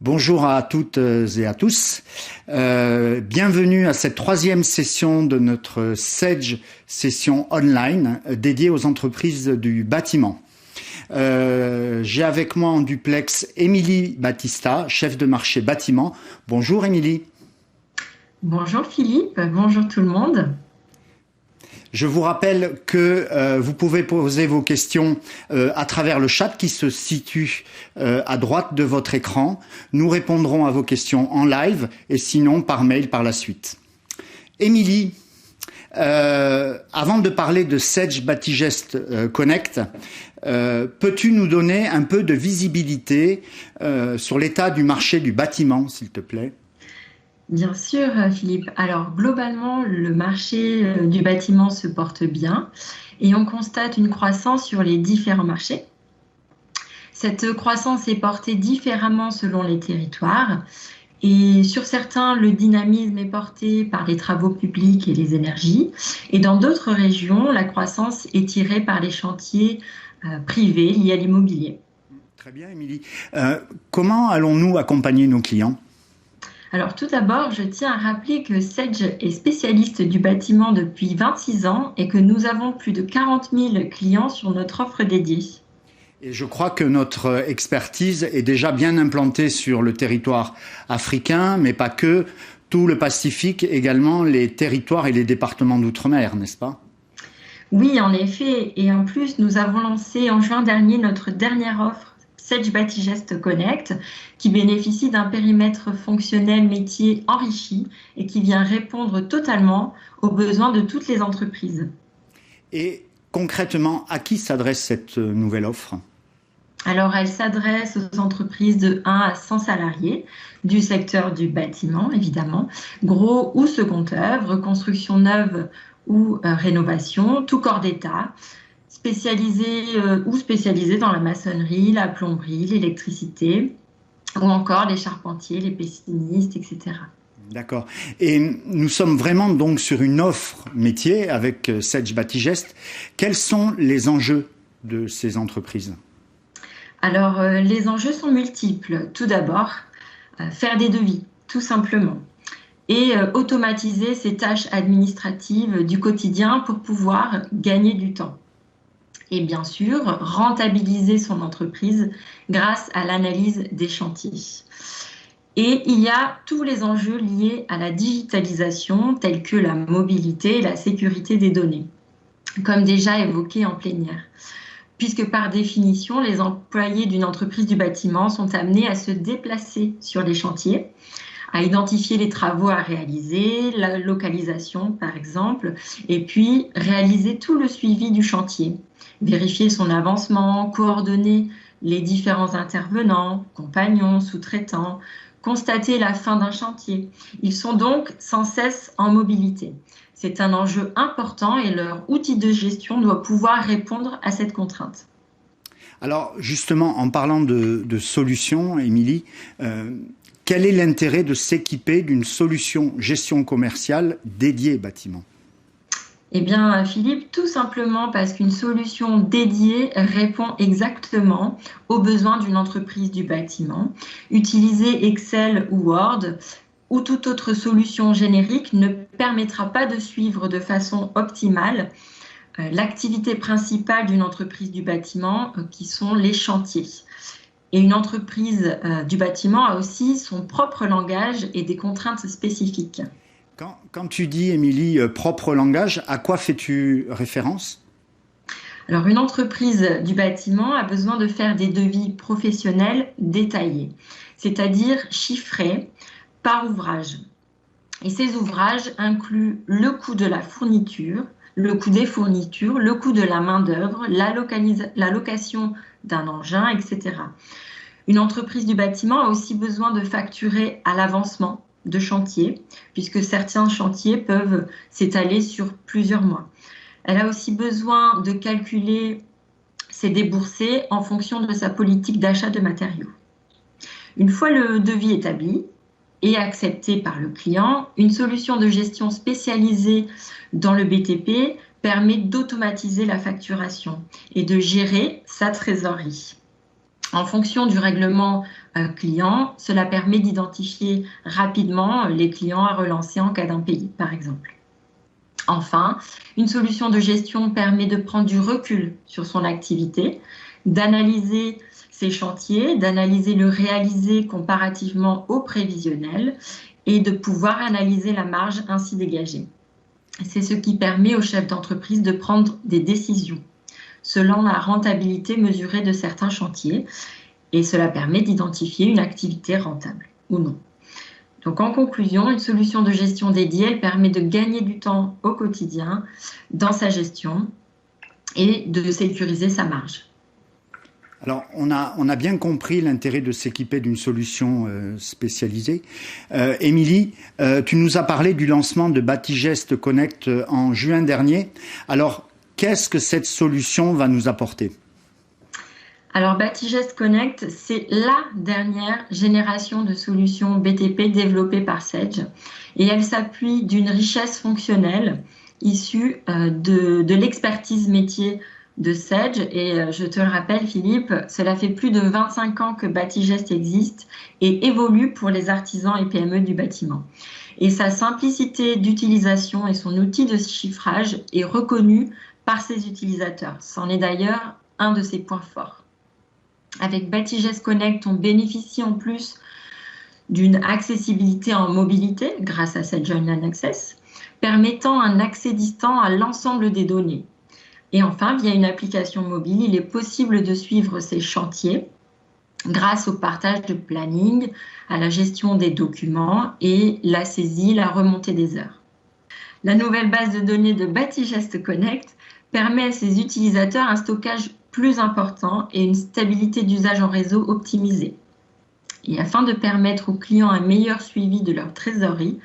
Bonjour à toutes et à tous. Bienvenue à cette troisième session de notre Sedge session online dédiée aux entreprises du bâtiment. J'ai avec moi en duplex Émilie Battista, chef de marché bâtiment. Bonjour Émilie. Bonjour Philippe, bonjour tout le monde. Je vous rappelle que vous pouvez poser vos questions à travers le chat qui se situe à droite de votre écran. Nous répondrons à vos questions en live et sinon par mail par la suite. Émilie, avant de parler de Sedge Batigest Connect, peux-tu nous donner un peu de visibilité sur l'état du marché du bâtiment, s'il te plaît ? Bien sûr, Philippe. Alors, globalement, le marché du bâtiment se porte bien et on constate une croissance sur les différents marchés. Cette croissance est portée différemment selon les territoires et sur certains, le dynamisme est porté par les travaux publics et les énergies et dans d'autres régions, la croissance est tirée par les chantiers privés liés à l'immobilier. Très bien, Émilie. Comment allons-nous accompagner nos clients ? Alors tout d'abord, je tiens à rappeler que Sedge est spécialiste du bâtiment depuis 26 ans et que nous avons plus de 40 000 clients sur notre offre dédiée. Et je crois que notre expertise est déjà bien implantée sur le territoire africain, mais pas que, tout le Pacifique, également les territoires et les départements d'outre-mer, n'est-ce pas ? Oui, en effet. Et en plus, nous avons lancé en juin dernier notre dernière offre Sedge Batigest Connect, qui bénéficie d'un périmètre fonctionnel métier enrichi et qui vient répondre totalement aux besoins de toutes les entreprises. Et concrètement, à qui s'adresse cette nouvelle offre ? Alors, elle s'adresse aux entreprises de 1 à 100 salariés du secteur du bâtiment, évidemment, gros ou second œuvre, construction neuve ou rénovation, tout corps d'État, spécialisés dans la maçonnerie, la plomberie, l'électricité, ou encore les charpentiers, les piscinistes, etc. D'accord. Et nous sommes vraiment donc sur une offre métier avec Sedge Batigest. Quels sont les enjeux de ces entreprises ? Alors, les enjeux sont multiples. Tout d'abord, faire des devis, tout simplement. Et automatiser ces tâches administratives du quotidien pour pouvoir gagner du temps. Et bien sûr, rentabiliser son entreprise grâce à l'analyse des chantiers. Et il y a tous les enjeux liés à la digitalisation, tels que la mobilité et la sécurité des données, comme déjà évoqué en plénière. Puisque par définition, les employés d'une entreprise du bâtiment sont amenés à se déplacer sur les chantiers, à identifier les travaux à réaliser, la localisation par exemple, et puis réaliser tout le suivi du chantier, vérifier son avancement, coordonner les différents intervenants, compagnons, sous-traitants, constater la fin d'un chantier. Ils sont donc sans cesse en mobilité. C'est un enjeu important et leur outil de gestion doit pouvoir répondre à cette contrainte. Alors justement, en parlant de solutions, Émilie, quel est l'intérêt de s'équiper d'une solution gestion commerciale dédiée bâtiment ? Eh bien, Philippe, tout simplement parce qu'une solution dédiée répond exactement aux besoins d'une entreprise du bâtiment. Utiliser Excel ou Word ou toute autre solution générique ne permettra pas de suivre de façon optimale l'activité principale d'une entreprise du bâtiment, qui sont les chantiers. Et une entreprise du bâtiment a aussi son propre langage et des contraintes spécifiques. Quand tu dis, Émilie, propre langage, à quoi fais-tu référence ? Alors, une entreprise du bâtiment a besoin de faire des devis professionnels détaillés, c'est-à-dire chiffrés par ouvrage. Et ces ouvrages incluent le coût de la fourniture, le coût des fournitures, le coût de la main-d'œuvre, la location d'un engin, etc. Une entreprise du bâtiment a aussi besoin de facturer à l'avancement de chantier, puisque certains chantiers peuvent s'étaler sur plusieurs mois. Elle a aussi besoin de calculer ses déboursés en fonction de sa politique d'achat de matériaux. Une fois le devis établi et accepté par le client, une solution de gestion spécialisée dans le BTP permet d'automatiser la facturation et de gérer sa trésorerie. En fonction du règlement client, cela permet d'identifier rapidement les clients à relancer en cas d'impayé, par exemple. Enfin, une solution de gestion permet de prendre du recul sur son activité, d'analyser ses chantiers, d'analyser le réalisé comparativement au prévisionnel et de pouvoir analyser la marge ainsi dégagée. C'est ce qui permet au chef d'entreprise de prendre des décisions selon la rentabilité mesurée de certains chantiers et cela permet d'identifier une activité rentable ou non. Donc en conclusion, une solution de gestion dédiée, elle permet de gagner du temps au quotidien dans sa gestion et de sécuriser sa marge. Alors, on a bien compris l'intérêt de s'équiper d'une solution spécialisée. Émilie, tu nous as parlé du lancement de Batigest Connect en juin dernier. Alors, qu'est-ce que cette solution va nous apporter ? Alors, Batigest Connect, c'est la dernière génération de solutions BTP développées par Sedge et elle s'appuie d'une richesse fonctionnelle issue de l'expertise métier de Sedge et je te le rappelle Philippe, cela fait plus de 25 ans que Batigest existe et évolue pour les artisans et PME du bâtiment. Et sa simplicité d'utilisation et son outil de chiffrage est reconnu par ses utilisateurs. C'en est d'ailleurs un de ses points forts. Avec Batigest Connect, on bénéficie en plus d'une accessibilité en mobilité grâce à Sedge Online Access, permettant un accès distant à l'ensemble des données. Et enfin, via une application mobile, il est possible de suivre ces chantiers grâce au partage de planning, à la gestion des documents et la saisie, la remontée des heures. La nouvelle base de données de Batigest Connect permet à ses utilisateurs un stockage plus important et une stabilité d'usage en réseau optimisée. Et afin de permettre aux clients un meilleur suivi de leur trésorerie,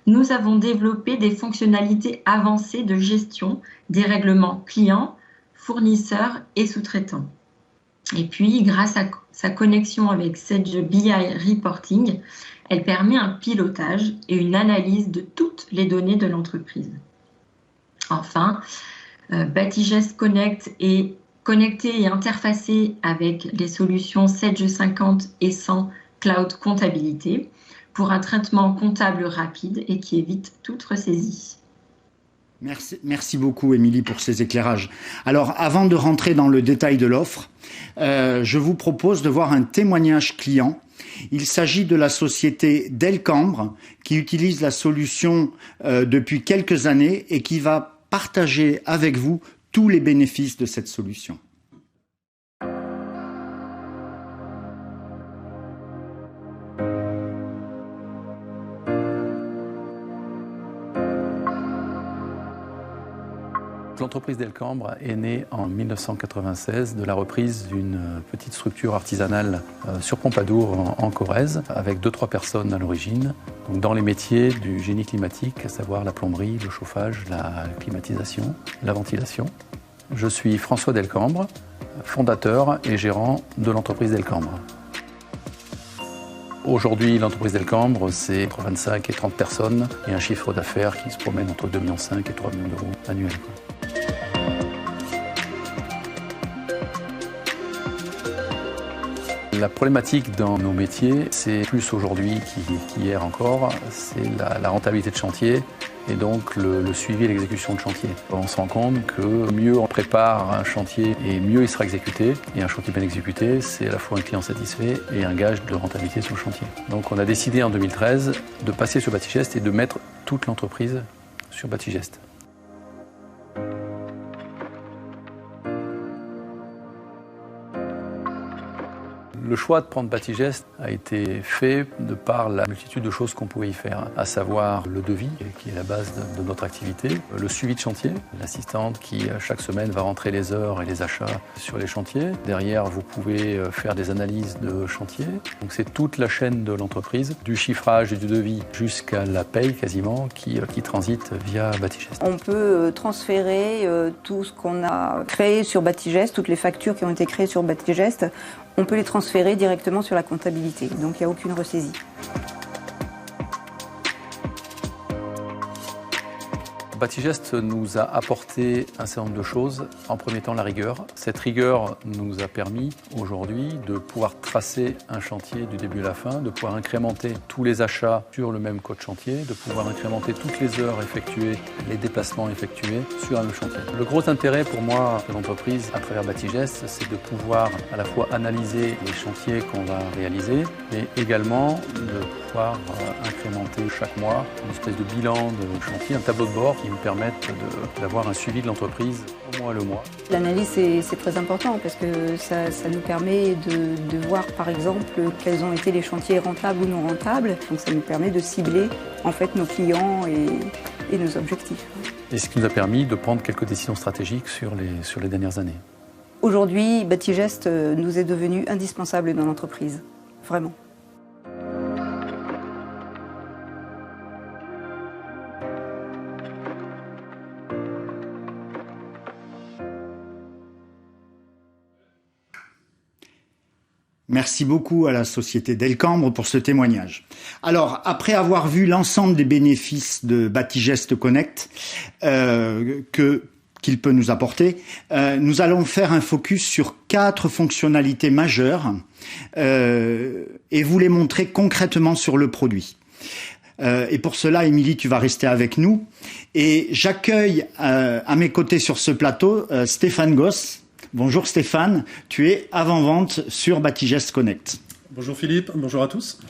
nous avons développé des fonctionnalités avancées de gestion des règlements clients, fournisseurs et sous-traitants. Et puis, grâce à sa connexion avec Sedge BI Reporting, elle permet un pilotage et une analyse de toutes les données de l'entreprise. Enfin, Batigest Connect est connecté et interfacé avec les solutions Sedge 50 et 100 Cloud Comptabilité pour un traitement comptable rapide et qui évite toute ressaisie. Merci beaucoup, Émilie, pour ces éclairages. Alors, avant de rentrer dans le détail de l'offre, je vous propose de voir un témoignage client. Il s'agit de la société Delcambre, qui utilise la solution depuis quelques années et qui va partager avec vous tous les bénéfices de cette solution. L'entreprise Delcambre est née en 1996 de la reprise d'une petite structure artisanale sur Pompadour en Corrèze, avec 2-3 personnes à l'origine, dans les métiers du génie climatique, à savoir la plomberie, le chauffage, la climatisation, la ventilation. Je suis François Delcambre, fondateur et gérant de l'entreprise Delcambre. Aujourd'hui, l'entreprise Delcambre, c'est entre 25 et 30 personnes et un chiffre d'affaires qui se promène entre 2,5 millions et 3 millions d'euros annuels. La problématique dans nos métiers, c'est plus aujourd'hui qu'hier encore, c'est la rentabilité de chantier et donc le suivi et l'exécution de chantier. On se rend compte que mieux on prépare un chantier et mieux il sera exécuté. Et un chantier bien exécuté, c'est à la fois un client satisfait et un gage de rentabilité sur le chantier. Donc on a décidé en 2013 de passer sur Batigest et de mettre toute l'entreprise sur Batigest. Le choix de prendre Batigest a été fait de par la multitude de choses qu'on pouvait y faire, à savoir le devis, qui est la base de notre activité, le suivi de chantier, l'assistante qui chaque semaine va rentrer les heures et les achats sur les chantiers. Derrière, vous pouvez faire des analyses de chantier. Donc c'est toute la chaîne de l'entreprise, du chiffrage et du devis jusqu'à la paye quasiment, qui transite via Batigest. On peut transférer tout ce qu'on a créé sur Batigest, toutes les factures qui ont été créées sur Batigest, on peut les transférer directement sur la comptabilité, donc il n'y a aucune ressaisie. Batigest nous a apporté un certain nombre de choses. En premier temps, la rigueur. Cette rigueur nous a permis aujourd'hui de pouvoir tracer un chantier du début à la fin, de pouvoir incrémenter tous les achats sur le même code chantier, de pouvoir incrémenter toutes les heures effectuées, les déplacements effectués sur un même chantier. Le gros intérêt pour moi de l'entreprise à travers Batigest, c'est de pouvoir à la fois analyser les chantiers qu'on va réaliser, mais également de pouvoir incrémenter chaque mois une espèce de bilan de chantier, un tableau de bord qui me permette d'avoir un suivi de l'entreprise au mois le mois. L'analyse, c'est très important parce que ça nous permet de voir par exemple quels ont été les chantiers rentables ou non rentables. Donc ça nous permet de cibler en fait nos clients et nos objectifs. Et ce qui nous a permis de prendre quelques décisions stratégiques sur les dernières années. Aujourd'hui, Batigest nous est devenu indispensable dans l'entreprise, vraiment. Merci beaucoup à la société Delcambre pour ce témoignage. Alors, après avoir vu l'ensemble des bénéfices de Batigest Connect qu'il peut nous apporter, nous allons faire un focus sur 4 fonctionnalités majeures et vous les montrer concrètement sur le produit. Et pour cela, Émilie, tu vas rester avec nous. Et j'accueille à mes côtés sur ce plateau Stéphane Goss. Bonjour Stéphane, tu es avant-vente sur Batigest Connect. Bonjour Philippe, bonjour à tous.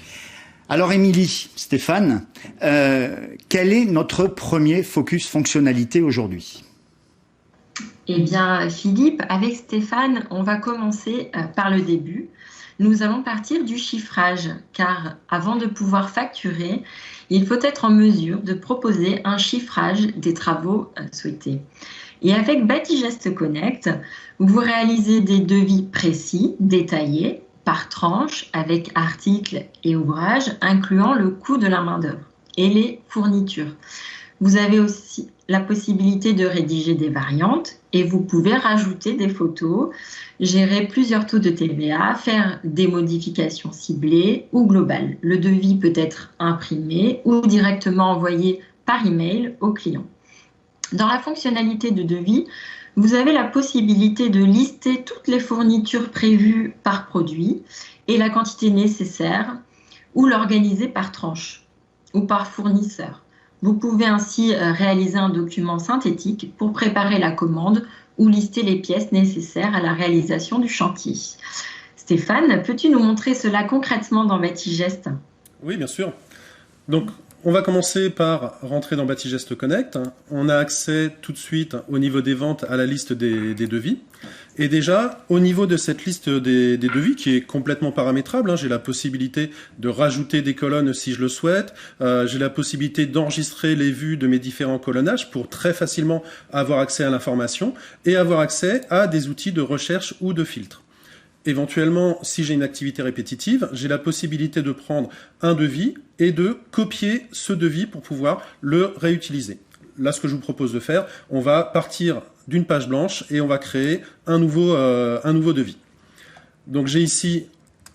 Alors Émilie, Stéphane, quel est notre premier focus fonctionnalité aujourd'hui ? Eh bien Philippe, avec Stéphane, on va commencer par le début. Nous allons partir du chiffrage, car avant de pouvoir facturer, il faut être en mesure de proposer un chiffrage des travaux souhaités. Et avec Batigest Connect, vous réalisez des devis précis, détaillés, par tranche, avec articles et ouvrages, incluant le coût de la main-d'œuvre et les fournitures. Vous avez aussi la possibilité de rédiger des variantes et vous pouvez rajouter des photos, gérer plusieurs taux de TVA, faire des modifications ciblées ou globales. Le devis peut être imprimé ou directement envoyé par email au client. Dans la fonctionnalité de devis, vous avez la possibilité de lister toutes les fournitures prévues par produit et la quantité nécessaire ou l'organiser par tranche ou par fournisseur. Vous pouvez ainsi réaliser un document synthétique pour préparer la commande ou lister les pièces nécessaires à la réalisation du chantier. Stéphane, peux-tu nous montrer cela concrètement dans Batigest ? Oui, bien sûr. Donc, on va commencer par rentrer dans Batigest Connect. On a accès tout de suite au niveau des ventes à la liste des devis. Et déjà, au niveau de cette liste des devis, qui est complètement paramétrable, j'ai la possibilité de rajouter des colonnes si je le souhaite. J'ai la possibilité d'enregistrer les vues de mes différents colonnages pour très facilement avoir accès à l'information et avoir accès à des outils de recherche ou de filtre. Éventuellement, si j'ai une activité répétitive, j'ai la possibilité de prendre un devis et de copier ce devis pour pouvoir le réutiliser. Là, ce que je vous propose de faire, on va partir d'une page blanche et on va créer un nouveau devis. Donc j'ai ici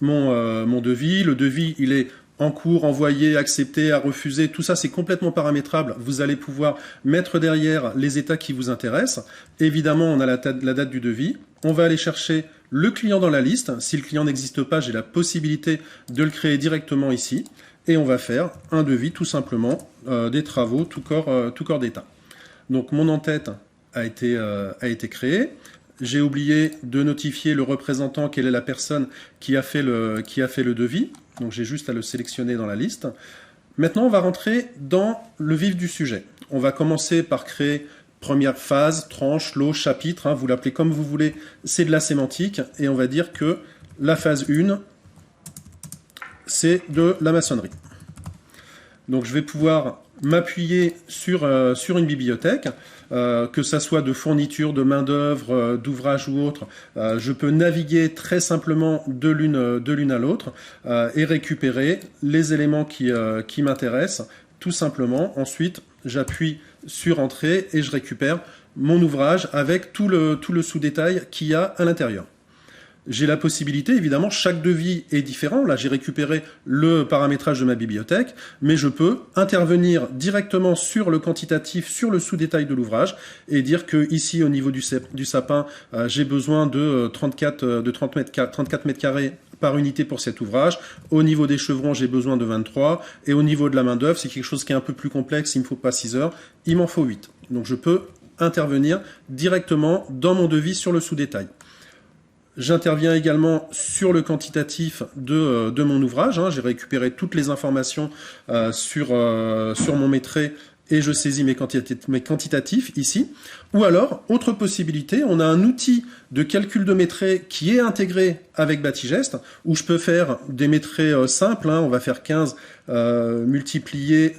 mon devis. Le devis, il est en cours, envoyé, accepté, à refuser. Tout ça, c'est complètement paramétrable. Vous allez pouvoir mettre derrière les états qui vous intéressent. Évidemment, on a la date du devis. On va aller chercher le client dans la liste. Si le client n'existe pas, j'ai la possibilité de le créer directement ici. Et on va faire un devis, tout simplement, des travaux, tout corps d'état. Donc, mon en-tête a été créé. J'ai oublié de notifier le représentant, quelle est la personne qui a fait le devis. Donc, j'ai juste à le sélectionner dans la liste. Maintenant, on va rentrer dans le vif du sujet. On va commencer par créer première phase, tranche, lot, chapitre. Vous l'appelez comme vous voulez, c'est de la sémantique. Et on va dire que la phase 1, c'est de la maçonnerie. Donc, je vais pouvoir m'appuyer sur une bibliothèque, que ça soit de fournitures, de main-d'œuvre, d'ouvrages ou autre. Je peux naviguer très simplement de l'une à l'autre et récupérer les éléments qui m'intéressent, tout simplement. Ensuite, j'appuie sur Entrée et je récupère mon ouvrage avec tout le sous-détail qu'il y a à l'intérieur. j'ai la possibilité, évidemment, chaque devis est différent. Là, j'ai récupéré le paramétrage de ma bibliothèque, mais je peux intervenir directement sur le quantitatif, sur le sous-détail de l'ouvrage, et dire que ici, au niveau du sapin, j'ai besoin de 34 mètres carrés par unité pour cet ouvrage. Au niveau des chevrons, j'ai besoin de 23. Et au niveau de la main-d'œuvre, c'est quelque chose qui est un peu plus complexe. Il ne me faut pas 6 heures, il m'en faut 8. Donc, je peux intervenir directement dans mon devis sur le sous-détail. J'interviens également sur le quantitatif de mon ouvrage. J'ai récupéré toutes les informations sur mon maîtret et je saisis mes quantitatifs ici. Ou alors, autre possibilité, on a un outil de calcul de maîtret qui est intégré avec Batigest, où je peux faire des maîtrets simples. On va faire 15 multiplié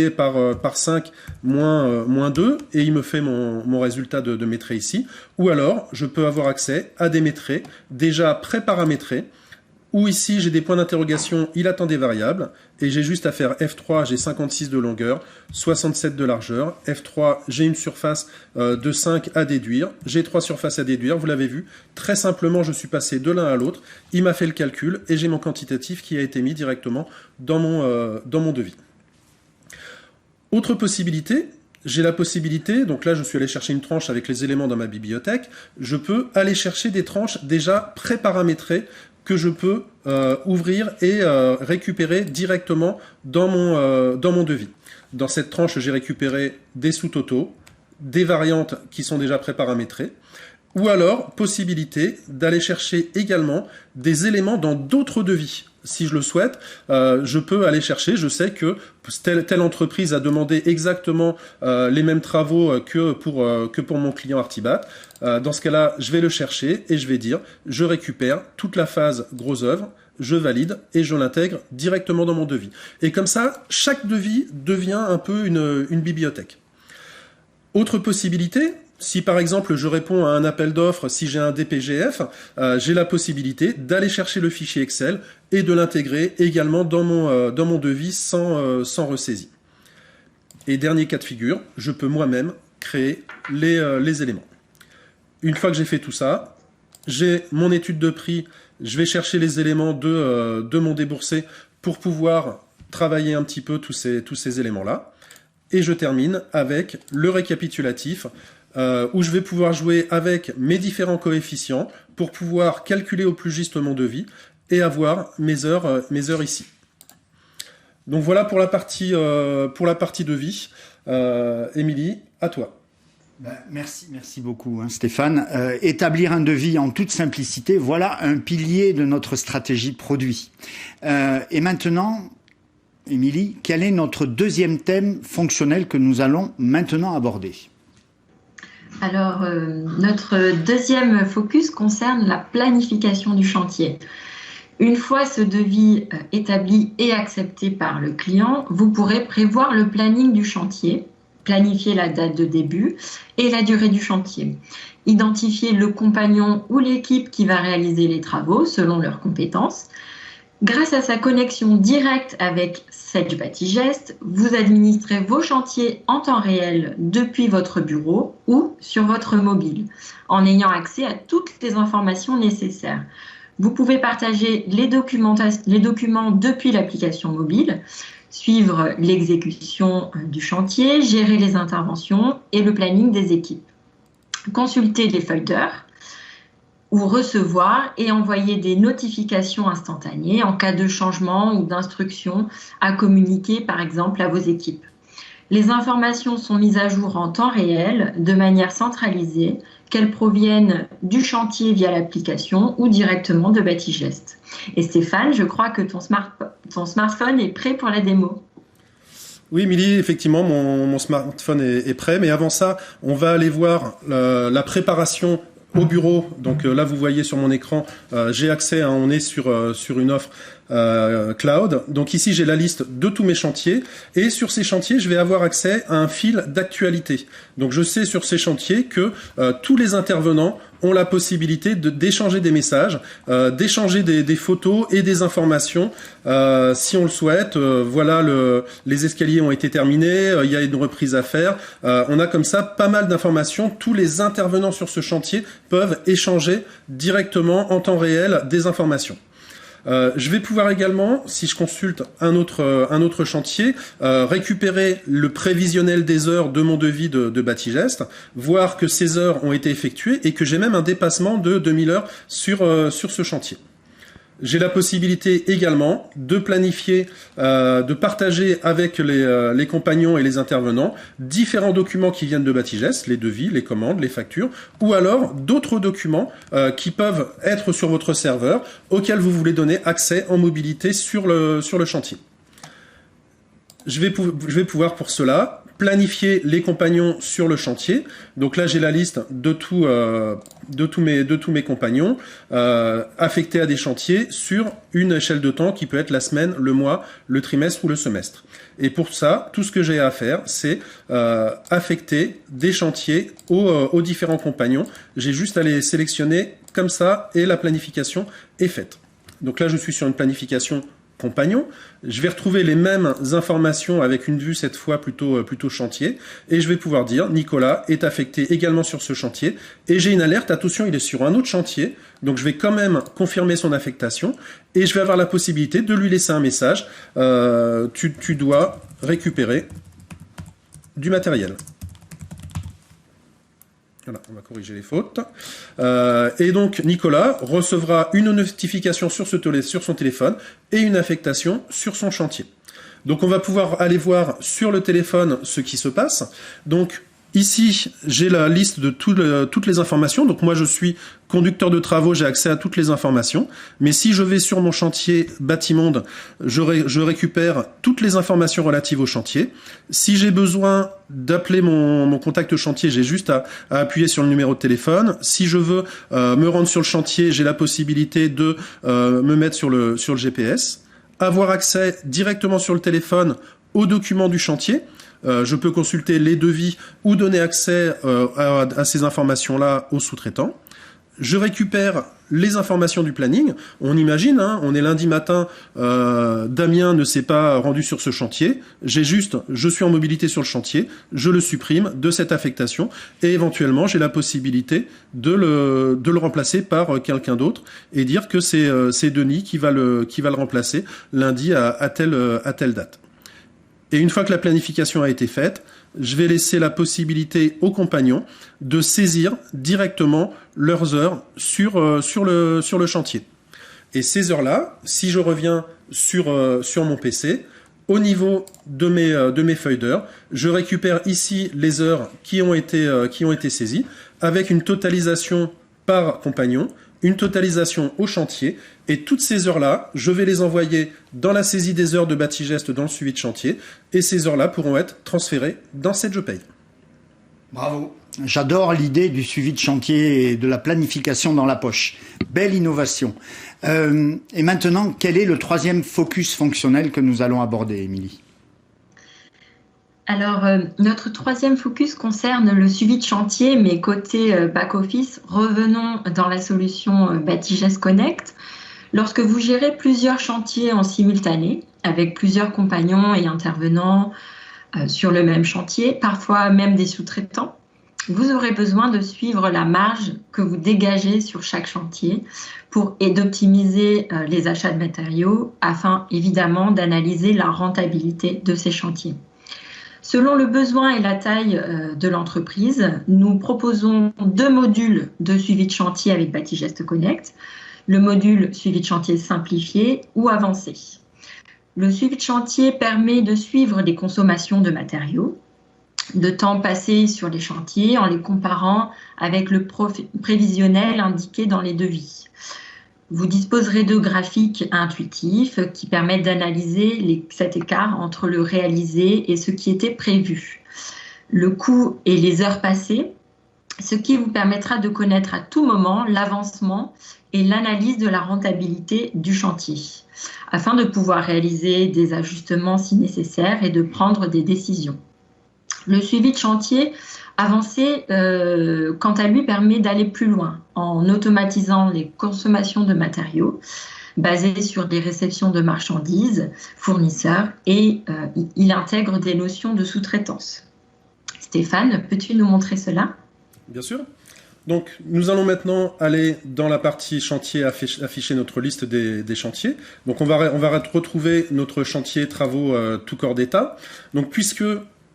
par 5 moins 2, et il me fait mon résultat de maîtret ici. Ou alors, je peux avoir accès à des maîtrets déjà pré-paramétrés, où ici j'ai des points d'interrogation, il attend des variables, et j'ai juste à faire F3, j'ai 56 de longueur, 67 de largeur, F3, j'ai une surface de 5 à déduire, j'ai 3 surfaces à déduire, vous l'avez vu, très simplement je suis passé de l'un à l'autre, il m'a fait le calcul, et j'ai mon quantitatif qui a été mis directement dans mon devis. Autre possibilité, j'ai la possibilité, donc là je suis allé chercher une tranche avec les éléments dans ma bibliothèque, je peux aller chercher des tranches déjà pré-paramétrées que je peux ouvrir et récupérer directement dans mon devis. Dans cette tranche, j'ai récupéré des sous-totaux, des variantes qui sont déjà pré-paramétrées, ou alors possibilité d'aller chercher également des éléments dans d'autres devis. Si je le souhaite, je peux aller chercher, je sais que telle entreprise a demandé exactement les mêmes travaux que pour mon client Artibat. Dans ce cas-là, je vais le chercher et je vais dire, je récupère toute la phase gros œuvre, je valide et je l'intègre directement dans mon devis. Et comme ça, chaque devis devient un peu une bibliothèque. Autre possibilité, si par exemple je réponds à un appel d'offres, si j'ai un DPGF, j'ai la possibilité d'aller chercher le fichier Excel et de l'intégrer également dans mon devis sans ressaisie. Et dernier cas de figure, je peux moi-même créer les éléments. Une fois que j'ai fait tout ça, j'ai mon étude de prix, je vais chercher les éléments de mon déboursé pour pouvoir travailler un petit peu tous ces éléments-là. Et je termine avec le récapitulatif, où je vais pouvoir jouer avec mes différents coefficients pour pouvoir calculer au plus juste mon devis et avoir mes heures ici. Donc voilà pour la partie devis. Émilie, à toi. Merci beaucoup Stéphane. Établir un devis en toute simplicité, voilà un pilier de notre stratégie produit. Et maintenant, Émilie, quel est notre deuxième thème fonctionnel que nous allons maintenant aborder ? Alors, notre deuxième focus concerne la planification du chantier. Une fois ce devis établi et accepté par le client, vous pourrez prévoir le planning du chantier, planifier la date de début et la durée du chantier, identifier le compagnon ou l'équipe qui va réaliser les travaux selon leurs compétences. Grâce à sa connexion directe avec Sage Batigest, vous administrez vos chantiers en temps réel depuis votre bureau ou sur votre mobile, en ayant accès à toutes les informations nécessaires. Vous pouvez partager les documents depuis l'application mobile, suivre l'exécution du chantier, gérer les interventions et le planning des équipes. Consulter les feuilles d'heure ou recevoir et envoyer des notifications instantanées en cas de changement ou d'instruction à communiquer par exemple à vos équipes. Les informations sont mises à jour en temps réel de manière centralisée, qu'elles proviennent du chantier via l'application ou directement de Batigest. Et Stéphane, je crois que ton smartphone est prêt pour la démo. Oui, Émilie, effectivement, mon smartphone est prêt, mais avant ça, on va aller voir la préparation au bureau. Donc là, vous voyez sur mon écran, j'ai accès, on est sur une offre cloud. Donc ici, j'ai la liste de tous mes chantiers et sur ces chantiers, je vais avoir accès à un fil d'actualité. Donc je sais sur ces chantiers que tous les intervenants ont la possibilité d'échanger des messages, d'échanger des photos et des informations si on le souhaite. Voilà, les escaliers ont été terminés, il y a une reprise à faire. On a comme ça pas mal d'informations. Tous les intervenants sur ce chantier peuvent échanger directement en temps réel des informations. Je vais pouvoir également, si je consulte un autre chantier, récupérer le prévisionnel des heures de mon devis de Batigest, voir que ces heures ont été effectuées et que j'ai même un dépassement de 2000 heures sur ce chantier. J'ai la possibilité également de planifier, de partager avec les compagnons et les intervenants différents documents qui viennent de Batigest, les devis, les commandes, les factures, ou alors d'autres documents qui peuvent être sur votre serveur, auxquels vous voulez donner accès en mobilité sur le chantier. Je vais pouvoir pour cela planifier les compagnons sur le chantier. Donc là, j'ai la liste de tous mes compagnons affectés à des chantiers sur une échelle de temps qui peut être la semaine, le mois, le trimestre ou le semestre. Et pour ça, tout ce que j'ai à faire, c'est affecter des chantiers aux différents compagnons. J'ai juste à les sélectionner comme ça et la planification est faite. Donc là, je suis sur une planification compagnon, je vais retrouver les mêmes informations avec une vue cette fois plutôt chantier et je vais pouvoir dire Nicolas est affecté également sur ce chantier et j'ai une alerte, attention il est sur un autre chantier, donc je vais quand même confirmer son affectation et je vais avoir la possibilité de lui laisser un message, tu dois récupérer du matériel. Voilà, on va corriger les fautes. Et donc, Nicolas recevra une notification sur son téléphone et une affectation sur son chantier. Donc, on va pouvoir aller voir sur le téléphone ce qui se passe. Donc, ici, j'ai la liste de toutes les informations. Donc, moi, je suis conducteur de travaux, j'ai accès à toutes les informations. Mais si je vais sur mon chantier Batimonde, je récupère toutes les informations relatives au chantier. Si j'ai besoin d'appeler mon contact chantier, j'ai juste à appuyer sur le numéro de téléphone. Si je veux me rendre sur le chantier, j'ai la possibilité de me mettre sur le GPS. Avoir accès directement sur le téléphone aux documents du chantier. Je peux consulter les devis ou donner accès à ces informations-là aux sous-traitants. Je récupère les informations du planning. On imagine, on est lundi matin, Damien ne s'est pas rendu sur ce chantier. Je suis en mobilité sur le chantier, je le supprime de cette affectation et éventuellement j'ai la possibilité de le remplacer par quelqu'un d'autre et dire que c'est Denis qui va le remplacer lundi à telle date. Et une fois que la planification a été faite, je vais laisser la possibilité aux compagnons de saisir directement leurs heures sur le chantier. Et ces heures-là, si je reviens sur mon PC, au niveau de mes feuilles d'heures, je récupère ici les heures qui ont été saisies, avec une totalisation par compagnon, une totalisation au chantier, et toutes ces heures-là, je vais les envoyer dans la saisie des heures de Batigest dans le suivi de chantier, et ces heures-là pourront être transférées dans cette Je paye. Bravo. J'adore l'idée du suivi de chantier et de la planification dans la poche. Belle innovation. Et maintenant, quel est le troisième focus fonctionnel que nous allons aborder, Émilie ? Alors, notre troisième focus concerne le suivi de chantier, mais côté back-office. Revenons dans la solution Batigest Connect. Lorsque vous gérez plusieurs chantiers en simultané, avec plusieurs compagnons et intervenants sur le même chantier, parfois même des sous-traitants, vous aurez besoin de suivre la marge que vous dégagez sur chaque chantier et d'optimiser les achats de matériaux afin évidemment d'analyser la rentabilité de ces chantiers. Selon le besoin et la taille de l'entreprise, nous proposons 2 modules de suivi de chantier avec Batigest Connect. Le module suivi de chantier simplifié ou avancé. Le suivi de chantier permet de suivre les consommations de matériaux, de temps passé sur les chantiers en les comparant avec le prévisionnel indiqué dans les devis. Vous disposerez de graphiques intuitifs qui permettent d'analyser cet écart entre le réalisé et ce qui était prévu. Le coût et les heures passées ce qui vous permettra de connaître à tout moment l'avancement et l'analyse de la rentabilité du chantier, afin de pouvoir réaliser des ajustements si nécessaire et de prendre des décisions. Le suivi de chantier avancé, quant à lui, permet d'aller plus loin en automatisant les consommations de matériaux basées sur des réceptions de marchandises, fournisseurs, et il intègre des notions de sous-traitance. Stéphane, peux-tu nous montrer cela ? Bien sûr. Donc, nous allons maintenant aller dans la partie chantier, afficher notre liste des chantiers. Donc, on va retrouver notre chantier travaux tout corps d'état. Donc, puisque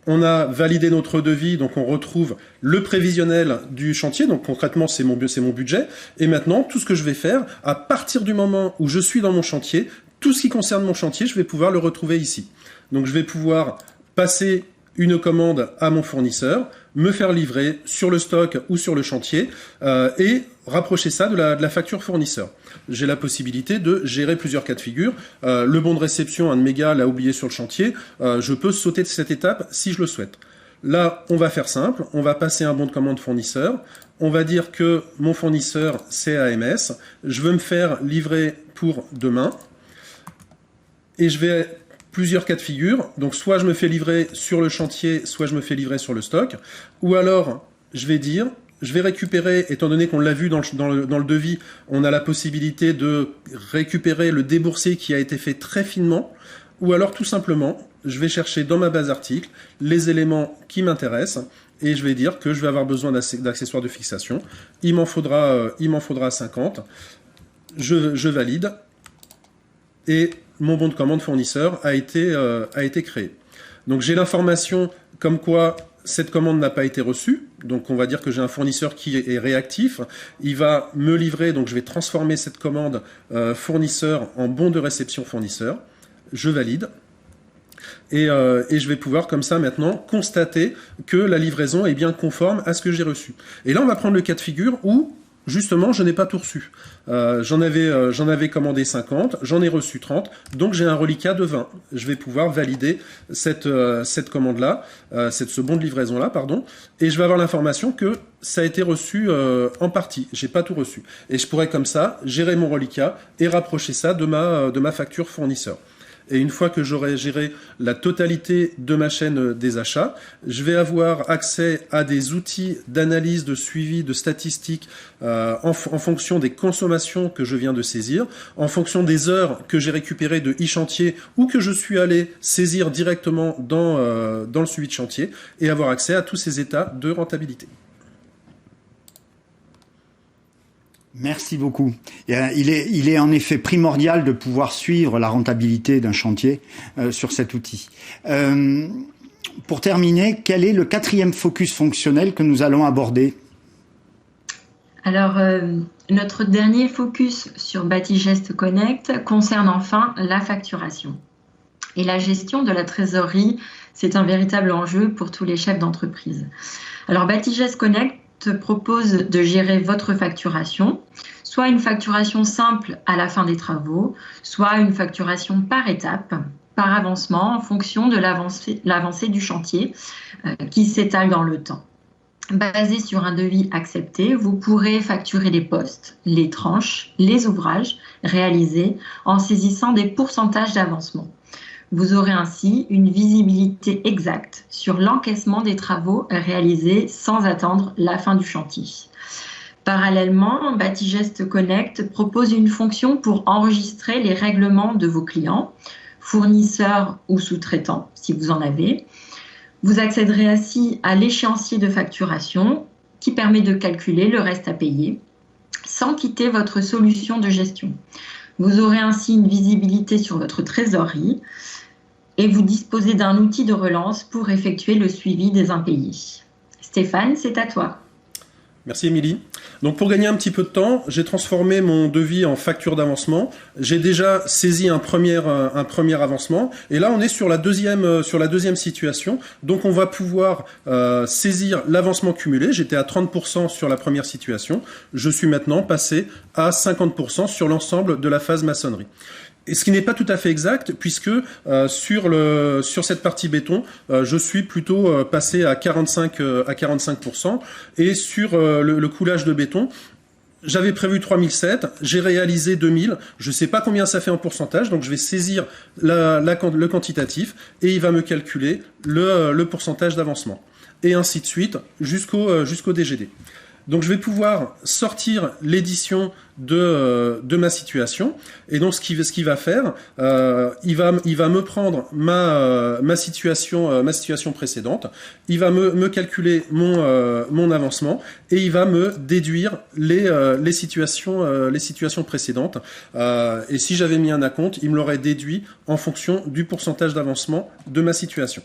on a validé notre devis, donc on retrouve le prévisionnel du chantier. Donc, concrètement, c'est mon budget. Et maintenant, tout ce que je vais faire, à partir du moment où je suis dans mon chantier, tout ce qui concerne mon chantier, je vais pouvoir le retrouver ici. Donc, je vais pouvoir passer une commande à mon fournisseur, me faire livrer sur le stock ou sur le chantier et rapprocher ça de la facture fournisseur. J'ai la possibilité de gérer plusieurs cas de figure. Le bon de réception, un de mes gars l'a oublié sur le chantier, je peux sauter de cette étape si je le souhaite. Là, on va faire simple, on va passer un bon de commande fournisseur, on va dire que mon fournisseur c'est AMS, je veux me faire livrer pour demain et je vais plusieurs cas de figure, donc soit je me fais livrer sur le chantier, soit je me fais livrer sur le stock, ou alors je vais récupérer, étant donné qu'on l'a vu dans le devis, on a la possibilité de récupérer le déboursé qui a été fait très finement, ou alors tout simplement, je vais chercher dans ma base article les éléments qui m'intéressent, et je vais dire que je vais avoir besoin d'accessoires de fixation, il m'en faudra 50, je valide, et mon bon de commande fournisseur a été créé. Donc j'ai l'information comme quoi cette commande n'a pas été reçue. Donc on va dire que j'ai un fournisseur qui est réactif. Il va me livrer, donc je vais transformer cette commande fournisseur en bon de réception fournisseur. Je valide. Et je vais pouvoir comme ça maintenant constater que la livraison est bien conforme à ce que j'ai reçu. Et là on va prendre le cas de figure où justement, je n'ai pas tout reçu. J'en avais commandé 50, j'en ai reçu 30, donc j'ai un reliquat de 20. Je vais pouvoir valider cette commande-là, ce bon de livraison-là, pardon, et je vais avoir l'information que ça a été reçu en partie. J'ai pas tout reçu. Et je pourrais comme ça gérer mon reliquat et rapprocher ça de ma facture fournisseur. Et une fois que j'aurai géré la totalité de ma chaîne des achats, je vais avoir accès à des outils d'analyse, de suivi, de statistiques en fonction des consommations que je viens de saisir, en fonction des heures que j'ai récupérées de e-chantier ou que je suis allé saisir directement dans le suivi de chantier et avoir accès à tous ces états de rentabilité. Merci beaucoup. Il est en effet primordial de pouvoir suivre la rentabilité d'un chantier sur cet outil. Pour terminer, quel est le 4e focus fonctionnel que nous allons aborder ? Alors, notre dernier focus sur Batigest Connect concerne enfin la facturation. Et la gestion de la trésorerie, c'est un véritable enjeu pour tous les chefs d'entreprise. Alors, Batigest Connect propose de gérer votre facturation, soit une facturation simple à la fin des travaux, soit une facturation par étape, par avancement, en fonction de l'avancée du chantier qui s'étale dans le temps. Basé sur un devis accepté, vous pourrez facturer les postes, les tranches, les ouvrages réalisés en saisissant des pourcentages d'avancement. Vous aurez ainsi une visibilité exacte sur l'encaissement des travaux réalisés sans attendre la fin du chantier. Parallèlement, Batigest Connect propose une fonction pour enregistrer les règlements de vos clients, fournisseurs ou sous-traitants, si vous en avez. Vous accéderez ainsi à l'échéancier de facturation qui permet de calculer le reste à payer sans quitter votre solution de gestion. Vous aurez ainsi une visibilité sur votre trésorerie et vous disposez d'un outil de relance pour effectuer le suivi des impayés. Stéphane, c'est à toi. Merci Émilie. Donc pour gagner un petit peu de temps, j'ai transformé mon devis en facture d'avancement. J'ai déjà saisi un premier avancement. Et là, on est sur la deuxième situation. Donc on va pouvoir saisir l'avancement cumulé. J'étais à 30% sur la première situation. Je suis maintenant passé à 50% sur l'ensemble de la phase maçonnerie. Et ce qui n'est pas tout à fait exact, puisque sur cette partie béton, je suis plutôt passé à 45%, et sur le coulage de béton, j'avais prévu 3007, j'ai réalisé 2000, je ne sais pas combien ça fait en pourcentage, donc je vais saisir le quantitatif, et il va me calculer le pourcentage d'avancement. Et ainsi de suite, jusqu'au DGD. Donc je vais pouvoir sortir l'édition de ma situation, et donc ce qu'il va faire, il va me prendre ma situation précédente, il va me calculer mon avancement, et il va me déduire les situations précédentes. Et si j'avais mis un acompte, il me l'aurait déduit en fonction du pourcentage d'avancement de ma situation.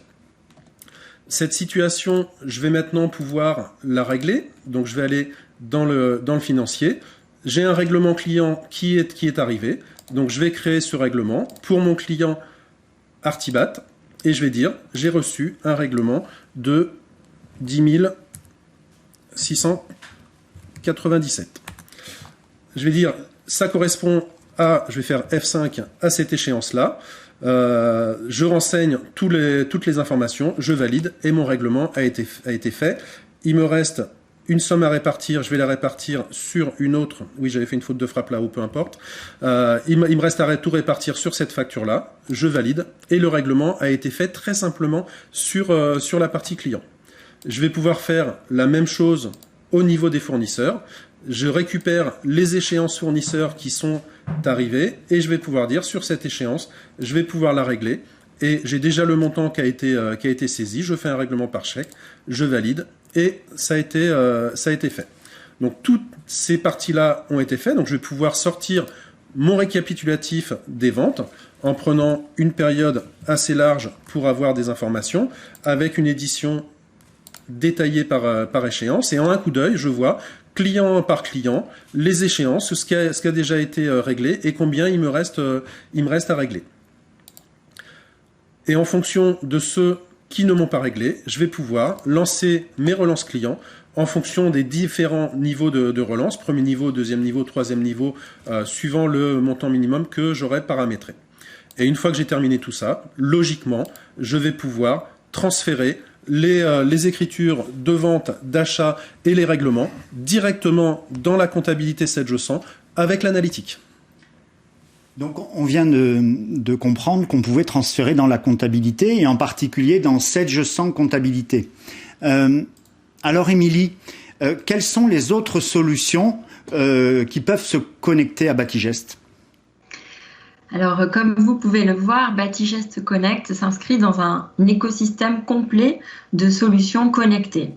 Cette situation, je vais maintenant pouvoir la régler. Donc, je vais aller dans le financier. J'ai un règlement client qui est arrivé. Donc, je vais créer ce règlement pour mon client Artibat. Et je vais dire, j'ai reçu un règlement de 10 697. Je vais dire, ça correspond à, je vais faire F5 à cette échéance-là. Je renseigne toutes les informations, je valide et mon règlement a été fait. Il me reste une somme à répartir, je vais la répartir sur une autre. Oui, j'avais fait une faute de frappe là-haut, peu importe. Il me reste à tout répartir sur cette facture-là, je valide et le règlement a été fait très simplement sur la partie client. Je vais pouvoir faire la même chose au niveau des fournisseurs. Je récupère les échéances fournisseurs qui sont arrivées et je vais pouvoir dire sur cette échéance, je vais pouvoir la régler et j'ai déjà le montant qui a été saisi, je fais un règlement par chèque, je valide et ça a été fait. Donc toutes ces parties-là ont été faites, donc je vais pouvoir sortir mon récapitulatif des ventes en prenant une période assez large pour avoir des informations avec une édition détaillée par échéance et en un coup d'œil, je vois client par client, les échéances, ce qui a déjà été réglé et combien il me reste à régler. Et en fonction de ceux qui ne m'ont pas réglé, je vais pouvoir lancer mes relances clients en fonction des différents niveaux de relance, premier niveau, deuxième niveau, troisième niveau, suivant le montant minimum que j'aurai paramétré. Et une fois que j'ai terminé tout ça, logiquement, je vais pouvoir transférer les écritures de vente, d'achat et les règlements directement dans la comptabilité Sedge100 avec l'analytique. Donc on vient de comprendre qu'on pouvait transférer dans la comptabilité et en particulier dans Sedge100 comptabilité. Alors Émilie, quelles sont les autres solutions qui peuvent se connecter à Batigest ? Alors, comme vous pouvez le voir, Batigest Connect s'inscrit dans un écosystème complet de solutions connectées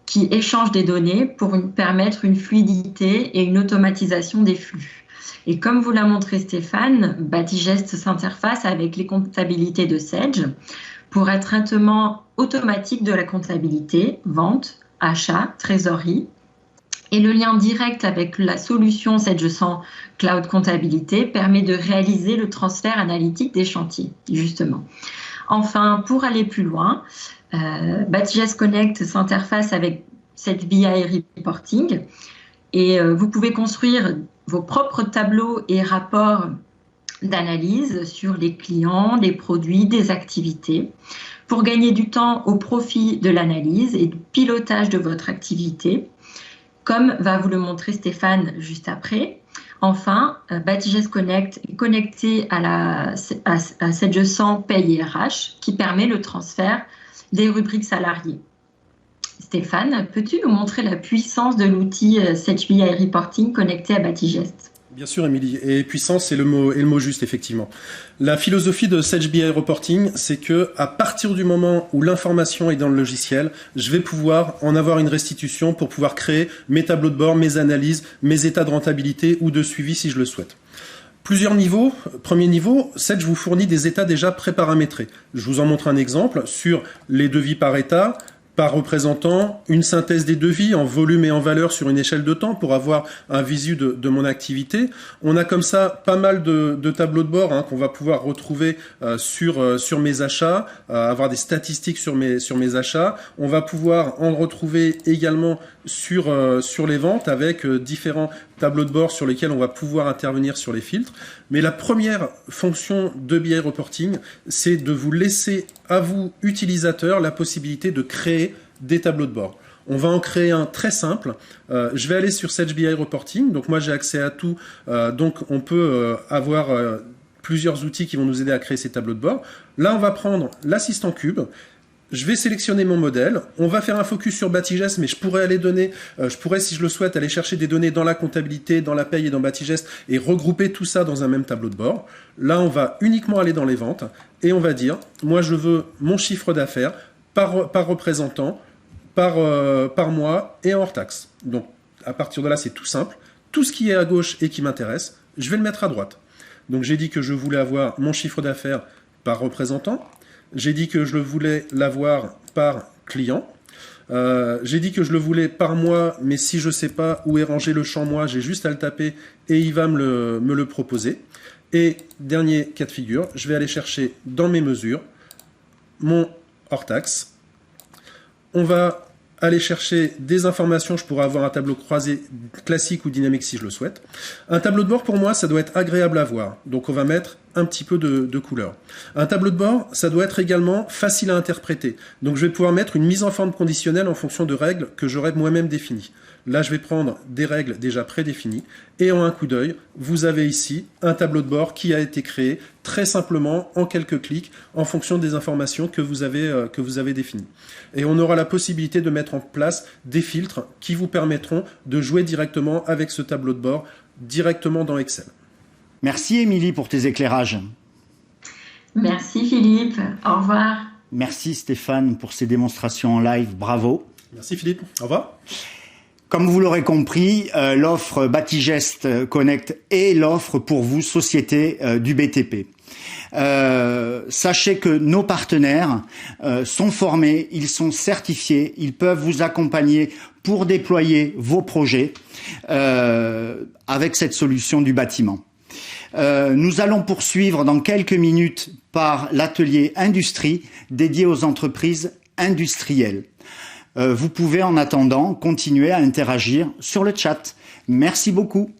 qui échangent des données pour permettre une fluidité et une automatisation des flux. Et comme vous l'a montré Stéphane, Batigest s'interface avec les comptabilités de Sedge pour un traitement automatique de la comptabilité, vente, achat, trésorerie. Et le lien direct avec la solution Sedge100 Cloud Comptabilité permet de réaliser le transfert analytique des chantiers, justement. Enfin, pour aller plus loin, Batigest Connect s'interface avec cette BI Reporting et vous pouvez construire vos propres tableaux et rapports d'analyse sur les clients, les produits, des activités pour gagner du temps au profit de l'analyse et du pilotage de votre activité. Comme va vous le montrer Stéphane juste après. Enfin, Batigest Connect est connecté à Sedge100 Paye et RH qui permet le transfert des rubriques salariés. Stéphane, peux-tu nous montrer la puissance de l'outil Sedge BI Reporting connecté à Batigest ? Bien sûr, Émilie. Et puissance, c'est le mot juste, effectivement. La philosophie de Sedge BI Reporting, c'est que à partir du moment où l'information est dans le logiciel, je vais pouvoir en avoir une restitution pour pouvoir créer mes tableaux de bord, mes analyses, mes états de rentabilité ou de suivi si je le souhaite. Plusieurs niveaux. Premier niveau, Sedge vous fournit des états déjà préparamétrés. Je vous en montre un exemple sur les devis par état, par représentant, une synthèse des devis en volume et en valeur sur une échelle de temps pour avoir un visu de mon activité. On a comme ça pas mal de tableaux de bord qu'on va pouvoir retrouver sur mes achats, avoir des statistiques sur mes achats. On va pouvoir en retrouver également sur les ventes avec différents tableaux de bord sur lesquels on va pouvoir intervenir sur les filtres. Mais la première fonction de BI Reporting, c'est de vous laisser à vous, utilisateurs, la possibilité de créer des tableaux de bord. On va en créer un très simple. Je vais aller sur Sage BI Reporting. Donc moi j'ai accès à tout. Donc on peut avoir plusieurs outils qui vont nous aider à créer ces tableaux de bord. Là on va prendre l'assistant cube. Je vais sélectionner mon modèle. On va faire un focus sur Batigest, mais je pourrais, si je le souhaite, aller chercher des données dans la comptabilité, dans la paye et dans Batigest et regrouper tout ça dans un même tableau de bord. Là, on va uniquement aller dans les ventes et on va dire, moi, je veux mon chiffre d'affaires par représentant, par mois et hors taxe. Donc, à partir de là, c'est tout simple. Tout ce qui est à gauche et qui m'intéresse, je vais le mettre à droite. Donc, j'ai dit que je voulais avoir mon chiffre d'affaires par représentant. J'ai dit que je voulais l'avoir par client. J'ai dit que je le voulais par mois, mais si je ne sais pas où est rangé le champ mois, j'ai juste à le taper et il va me le proposer. Et dernier cas de figure, je vais aller chercher dans mes mesures mon hors taxe. On va aller chercher des informations, je pourrais avoir un tableau croisé classique ou dynamique si je le souhaite. Un tableau de bord pour moi, ça doit être agréable à voir. Donc on va mettre un petit peu de couleur. Un tableau de bord, ça doit être également facile à interpréter. Donc je vais pouvoir mettre une mise en forme conditionnelle en fonction de règles que j'aurais moi-même définies. Là, je vais prendre des règles déjà prédéfinies et en un coup d'œil, vous avez ici un tableau de bord qui a été créé très simplement en quelques clics en fonction des informations que vous avez définies. Et on aura la possibilité de mettre en place des filtres qui vous permettront de jouer directement avec ce tableau de bord directement dans Excel. Merci Émilie pour tes éclairages. Merci Philippe, au revoir. Merci Stéphane pour ces démonstrations en live, bravo. Merci Philippe, au revoir. Comme vous l'aurez compris, l'offre Batigest Connect est l'offre pour vous, société du BTP. Sachez que nos partenaires sont formés, ils sont certifiés, ils peuvent vous accompagner pour déployer vos projets avec cette solution du bâtiment. Nous allons poursuivre dans quelques minutes par l'atelier industrie dédié aux entreprises industrielles. Vous pouvez en attendant continuer à interagir sur le chat. Merci beaucoup.